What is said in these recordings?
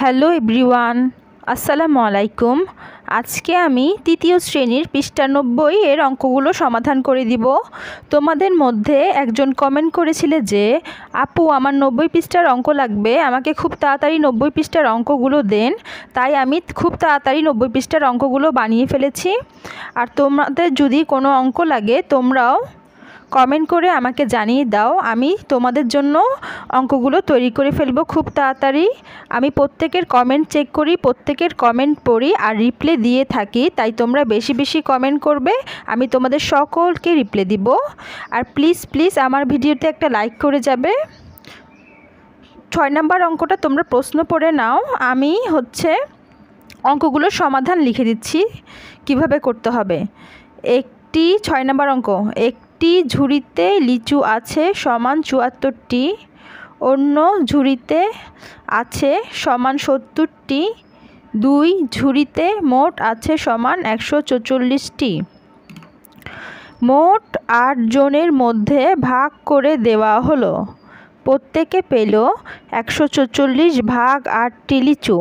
Hello everyone, আসসালামু আলাইকুম। আজকে আমি তৃতীয় শ্রেণীর পৃষ্ঠা 90 এর অঙ্কগুলো সমাধান করে দিব। তোমাদের মধ্যে একজন কমেন্ট করেছিলে যে আপু আমার 90 পৃষ্ঠার অঙ্ক লাগবে, আমাকে খুব তাড়াতাড়ি 90 পৃষ্ঠার অঙ্কগুলো দেন। তাই আমি খুব তাড়াতাড়ি 90 পৃষ্ঠার অঙ্কগুলো বানিয়ে ফেলেছি। আর তোমাদের যদি কোনো অঙ্ক লাগে তোমরাও কমেন্ট করে আমাকে জানিয়ে দাও, আমি তোমাদের জন্য অঙ্কগুলো তৈরি করে ফেলবো খুব তাড়াতাড়ি। আমি প্রত্যেকের কমেন্ট চেক করি, প্রত্যেকের কমেন্ট পড়ি আর রিপ্লাই দিয়ে থাকি, তাই তোমরা বেশি বেশি কমেন্ট করবে, আমি তোমাদের সকলকে রিপ্লাই দিব। আর প্লিজ প্লিজ আমার ভিডিওতে একটা লাইক করে যাবে। 6 নম্বর অঙ্কটা তোমরা প্রশ্ন পড়ে নাও, আমি অঙ্কগুলোর সমাধান লিখে দিচ্ছি কিভাবে করতে হবে। 6 নম্বর অঙ্ক, একটি ঝুড়িতে লিচু আছে সমান 74টি, অন্য ঝুড়িতে আছে সমান 70টি, 2 ঝুড়িতে মোট আছে সমান 144টি। মোট 8 জনের মধ্যে ভাগ করে দেওয়া হলো, প্রত্যেকে পেল 144 ভাগ 8টি লিচু।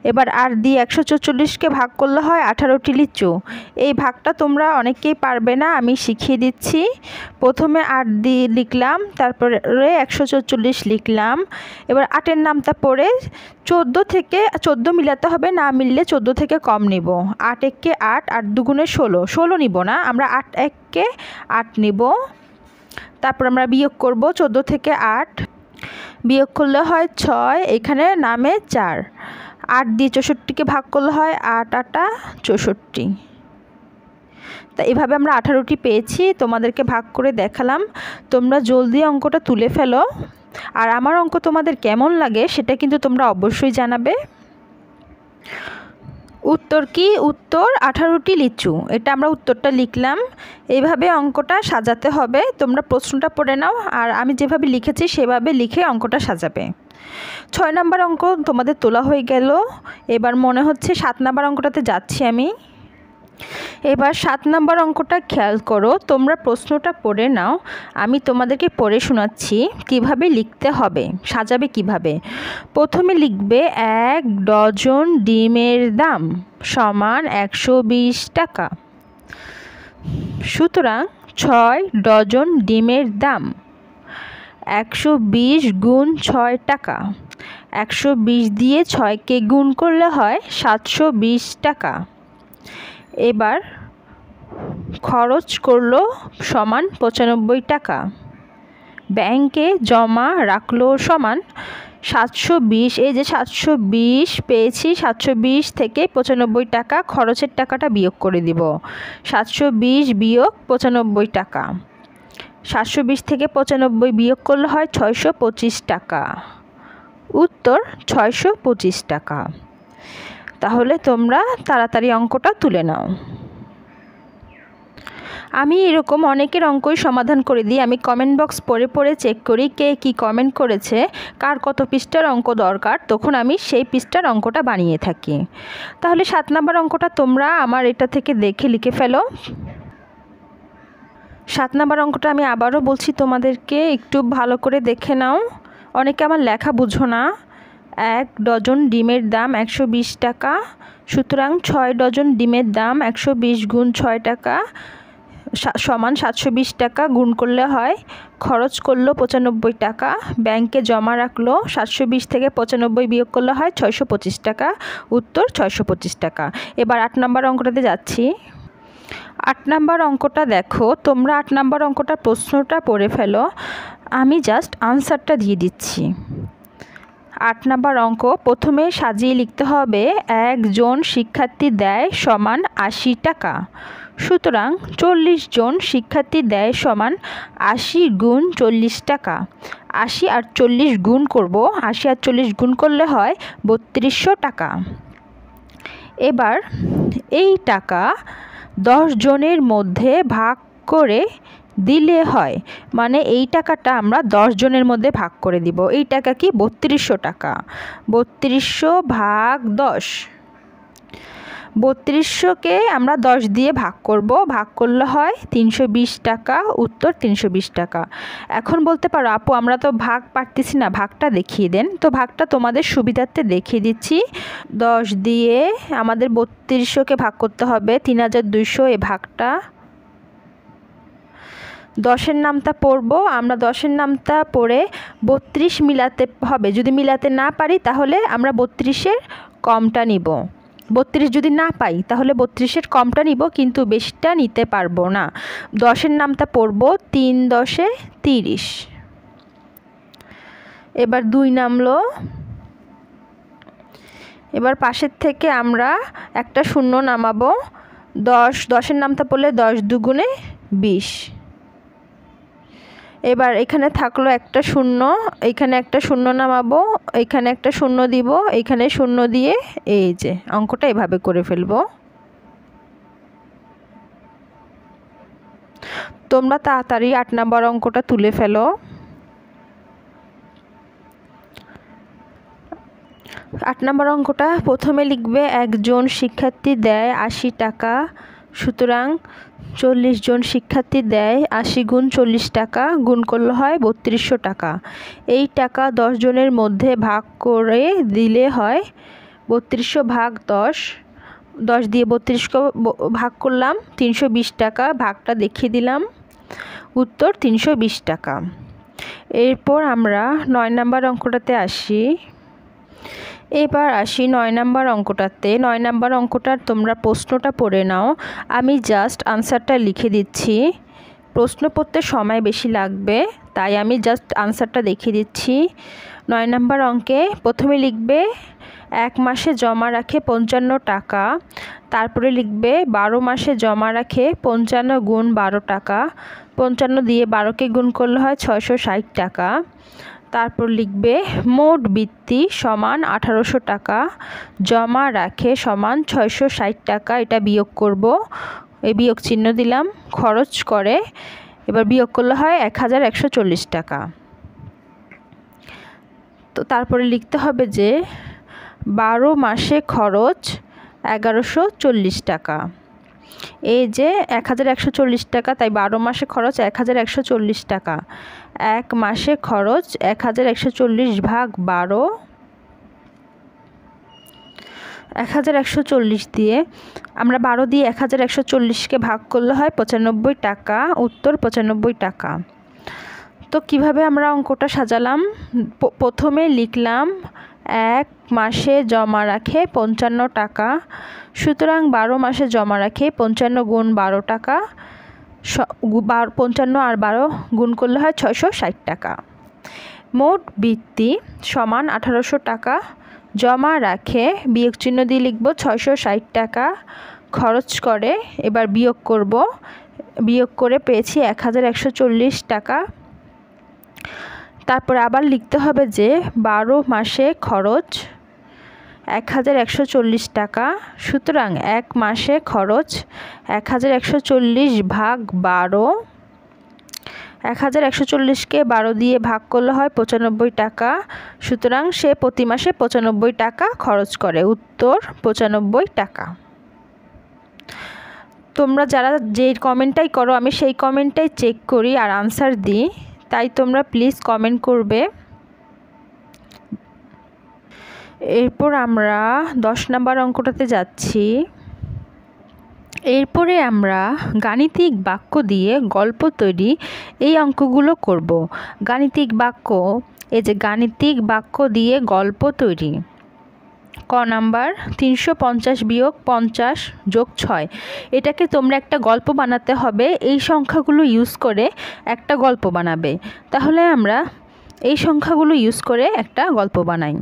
এবার 8 দিয়ে 144কে ভাগ করলে হয় 18টি লিচু। এই ভাগটা তোমরা অনেকেই পারবে না, আমি শিখিয়ে দিচ্ছি। প্রথমে 8 দিয়ে লিখলাম, তারপরে 144 লিখলাম। এবার 8-এর নামটা পড়ে 14 মিলাতে হবে, না মিললে 14 থেকে কম নিব। 8 একে 8, 8 দুগুণে 16 নিব না, আমরা 8 একে 8 নিব। তারপর আমরা বিয়োগ করব, 14 থেকে 8 বিয়োগ করলে হয় 6, এখানে নামে 4। 8 দিয়ে 64কে ভাগ করলে হয় 8 8 64। তা এভাবে আমরা 18টি পেয়েছি, তোমাদেরকে ভাগ করে দেখালাম। তোমরা জলদি অঙ্কটা তুলে ফেলো। আর আমার অঙ্ক তোমাদের কেমন লাগে সেটা কিন্তু তোমরা অবশ্যই জানাবে। উত্তর কি? উত্তর 18টি লিচু। এটা আমরা উত্তরটা লিখলাম। এইভাবে অঙ্কটা সাজাতে হবে। তোমরা প্রশ্নটা পড়ে নাও, আর আমি যেভাবে লিখেছি সেভাবে লিখে অঙ্কটা সাজাবে। 6 নম্বর অঙ্ক তোমাদের তোলা হয়ে গেল। এবার মনে হচ্ছে 7 নম্বর অঙ্কটাতে যাচ্ছি আমি। এবার 7 নম্বর অঙ্কটা খেয়াল করো, তোমরা প্রশ্নটা পড়ে নাও, আমি তোমাদেরকে পড়ে শোনাচ্ছি কিভাবে লিখতে হবে, সাজাবে কিভাবে। প্রথমে লিখবে 1 ডজন ডিমের দাম সমান 120 টাকা। সুতরাং 6 ডজন ডিমের দাম 120 গুণ 6 টাকা। 120 দিয়ে 6কে গুণ করলে হয় 720 টাকা। এবার খরচ করলো সমান 95 টাকা। ব্যাংকে জমা রাখলো সমান 720। এই যে 720 পেয়েছি, 720 থেকে 95 টাকা খরচের টাকাটা বিয়োগ করে দিব। 720 বিয়োগ 95 টাকা। 720 থেকে 95 বিয়োগ করলে হয় 625 টাকা। উত্তর 625 টাকা। তাহলে তোমরা তাড়াতাড়ি অঙ্কটা তুলে নাও। আমি এরকম অনেকের অঙ্কই সমাধান করে দিই। আমি কমেন্ট বক্স পড়ে পড়ে চেক করি কে কী কমেন্ট করেছে, কার কত পৃষ্ঠার অঙ্ক দরকার, তখন আমি সেই পৃষ্ঠার অঙ্কটা বানিয়ে থাকি। তাহলে 7 নম্বর অঙ্কটা তোমরা আমার এটা থেকে দেখে লিখে ফেলো। 7 নম্বর অঙ্কটা আমি আবারও বলছি, তোমাদেরকে একটু ভালো করে দেখে নাও। অনেকে আমার লেখা বুঝো না। 1 ডজন ডিমের দাম 120 টাকা। সুতরাং 6 ডজন ডিমের দাম 120 গুণ 6 টাকা সমান 720 টাকা। গুণ করলে হয়, খরচ করলো 95 টাকা। ব্যাংকে জমা রাখলো 720 থেকে 95 বিয়োগ করলে হয় 625 টাকা। উত্তর 625 টাকা। এবার 8 নম্বর অঙ্কটাতে যাচ্ছি। 8 নম্বর অঙ্কটা দেখো, তোমরা 8 নম্বর অঙ্কটা প্রশ্নটা পড়ে ফেলো, আমি জাস্ট আনসারটা দিয়ে দিচ্ছি। 8 নম্বর অঙ্ক প্রথমে সাজিয়ে লিখতে হবে, একজন শিক্ষার্থী দেয় সমান 80 টাকা। সুতরাং 40 জন শিক্ষার্থী দেয় সমান 80 গুণ 40 টাকা। 80 আর 40 গুণ করব, 80 আর 40 গুণ করলে হয় 3200 টাকা। এবার এই টাকা 10 জনের মধ্যে ভাগ করে দিলে হয়, মানে এই টাকাটা আমরা 10 জনের মধ্যে ভাগ করে দিব। এই টাকা কি? 3200 টাকা। 3200 ভাগ 10 3200কে আমরা 10 দিয়ে ভাগ করব, ভাগ করলে হয় 320 টাকা, উত্তর 320 টাকা। এখন বলতে পারো আপু আমরা তো ভাগ পারতেছি না, ভাগটা দেখিয়ে দেন। তো ভাগটা তোমাদের সুবিধার্থে দেখিয়ে দিচ্ছি। 10 দিয়ে আমাদের 3200কে ভাগ করতে হবে 3200, এই ভাগটা 10-এর নামটা পড়ব আমরা, 10-এর নামটা পড়ে 32 মিলাতে হবে। যদি মিলাতে না পারি তাহলে আমরা 32-এর কমটা নিব। 32 যদি না পাই তাহলে 32-এর কমটা নিব, কিন্তু বেশিটা নিতে পারবো না। 10-এর নামটা পড়ব 3 10-এ 30। এবার 2 নামলো। এবার পাশের থেকে আমরা একটা শূন্য নামাবো। 10-এর নামটা পড়লে 10 দুগুণে 20। এবার এখানে থাকলো একটা শূন্য, এখানে একটা শূন্য নামাবো, এখানে একটা শূন্য দিব, এখানে শূন্য দিয়ে এই যে অঙ্কটা এভাবে করে ফেলবো। তোমরা তাড়াতাড়ি 8 নম্বর অঙ্কটা তুলে ফেলো। 8 নম্বর অঙ্কটা প্রথমে লিখবে একজন শিক্ষার্থী দেয় 80 টাকা, সুতরাং 40 জন শিক্ষার্থী দেয় 80 গুণ 40 টাকা, গুণ করলে হয় 3200 টাকা। এই টাকা 10 জনের মধ্যে ভাগ করে দিলে হয় 3200 ভাগ 10। 10 দিয়ে 32কে ভাগ করলাম 320 টাকা, ভাগটা দেখিয়ে দিলাম, উত্তর 320 টাকা। এরপর আমরা 9 নম্বর অঙ্কটাতে আসি। এবার আসি 9 নম্বর অঙ্কটাতে। 9 নম্বর অঙ্কটার তোমরা প্রশ্নটা পড়ে নাও, আমি জাস্ট আনসারটা লিখে দিচ্ছি। প্রশ্ন পড়তে সময় বেশি লাগবে, তাই আমি জাস্ট আনসারটা দেখিয়ে দিচ্ছি। 9 নম্বর অঙ্কে প্রথমে লিখবে 1 মাসে জমা রাখে 55 টাকা, তারপরে লিখবে 12 মাসে জমা রাখে 55 গুণ 12 টাকা, 55 দিয়ে 12কে গুণ করলে হয় 660 টাকা। তারপর লিখবে মোট বৃত্তি সমান 1800 টাকা, জমা রাখে সমান 660 টাকা, এটা বিয়োগ করব, এই বিয়োগ চিহ্ন দিলাম, খরচ করে এবার বিয়োগ করলে হয় 1140 টাকা। তো তারপরে লিখতে হবে যে 12 মাসে খরচ 1140 টাকা। এই যে 1140 টাকা, তাই 12 মাসে খরচ 1140 টাকা। 1 মাসে খরচ 1140 ভাগ 12, 1140 দিয়ে আমরা 12 দিয়ে 1140কে ভাগ করলে হয় 95 টাকা, উত্তর 95 টাকা। তো কিভাবে আমরা অঙ্কটা সাজালাম, প্রথমে লিখলাম 1 মাসে জমা রাখে 55 টাকা, সুতরাং 12 মাসে জমা রাখে 55 গুণ 12 টাকা, 55 আর 12 গুণ করলে হয় 660 টাকা। মোট বৃত্তি সমান 1800 টাকা, জমা রাখে বিয়োগ চিহ্ন দিয়ে লিখব 660 টাকা, খরচ করে এবার বিয়োগ করব, বিয়োগ করে পেয়েছি 1140 টাকা। তারপর আবার লিখতে হবে যে 12 মাসে খরচ 1140 টাকা, সুতরাং 1 মাসে খরচ 1140 ভাগ 12, 1140কে 12 দিয়ে ভাগ করলে হয় 95 টাকা, সুতরাং সে প্রতি মাসে 95 টাকা খরচ করে, উত্তর 95 টাকা। তোমরা যারা যে কমেন্টটাই করো আমি সেই কমেন্টটাই চেক করি আর আনসার দিই, তাই তোমরা প্লিজ কমেন্ট করবে। এরপর আমরা 10 নম্বর অঙ্কটাতে যাচ্ছি। এরপরে আমরা গাণিতিক বাক্য দিয়ে গল্প তৈরি, এই অঙ্কগুলো করব। গাণিতিক বাক্য, এই যে গাণিতিক বাক্য দিয়ে গল্প তৈরি। ক নাম্বার 350 বিয়োগ 50 যোগ 6, এটাকে তোমরা একটা গল্প বানাতে হবে। এই সংখ্যাগুলো ইউজ করে একটা গল্প বানাবে। তাহলে আমরা এই সংখ্যাগুলো ইউজ করে একটা গল্প বানাই।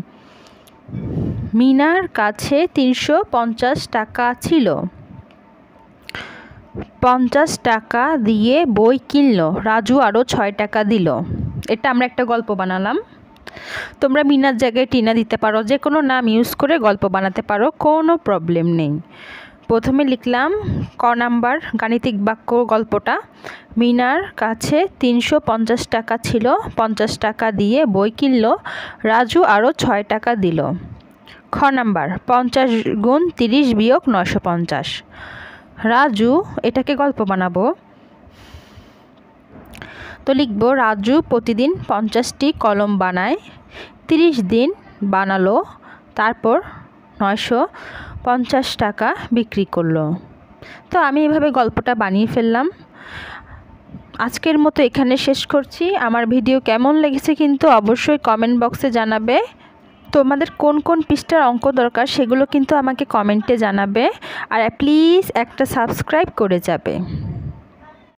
মিনার কাছে 350 টাকা ছিল, 50 টাকা দিয়ে বই কিনলো, রাজু আরও 6 টাকা দিল। এটা আমরা একটা গল্প বানালাম। তোমরা মিনার জায়গায় টিনা দিতে পারো, যে কোনো নাম ইউজ করে গল্প বানাতে পারো, কোনো প্রবলেম নেই। প্রথমে লিখলাম ক নাম্বার গাণিতিক বাক্য গল্পটা, মিনার কাছে 350 টাকা ছিল, 50 টাকা দিয়ে বই কিনলো, রাজু আরও 6 টাকা দিল। খ নাম্বার 50 গুণ 30 বিয়োগ 950। রাজু এটাকে গল্প বানাবো, তো লিখব রাজু প্রতিদিন 50টি কলম বানায়, 30 দিন বানালো, তারপর 950 টাকা বিক্রি করলো। তো আমি এভাবে গল্পটা বানিয়ে ফেললাম। আজকের মতো এখানে শেষ করছি। আমার ভিডিও কেমন লেগেছে কিন্তু অবশ্যই কমেন্ট বক্সে জানাবে। তোমাদের কোন কোন পৃষ্ঠার অঙ্ক দরকার সেগুলো কিন্তু আমাকে কমেন্টে জানাবে। আর প্লিজ একটা সাবস্ক্রাইব করে যাবে।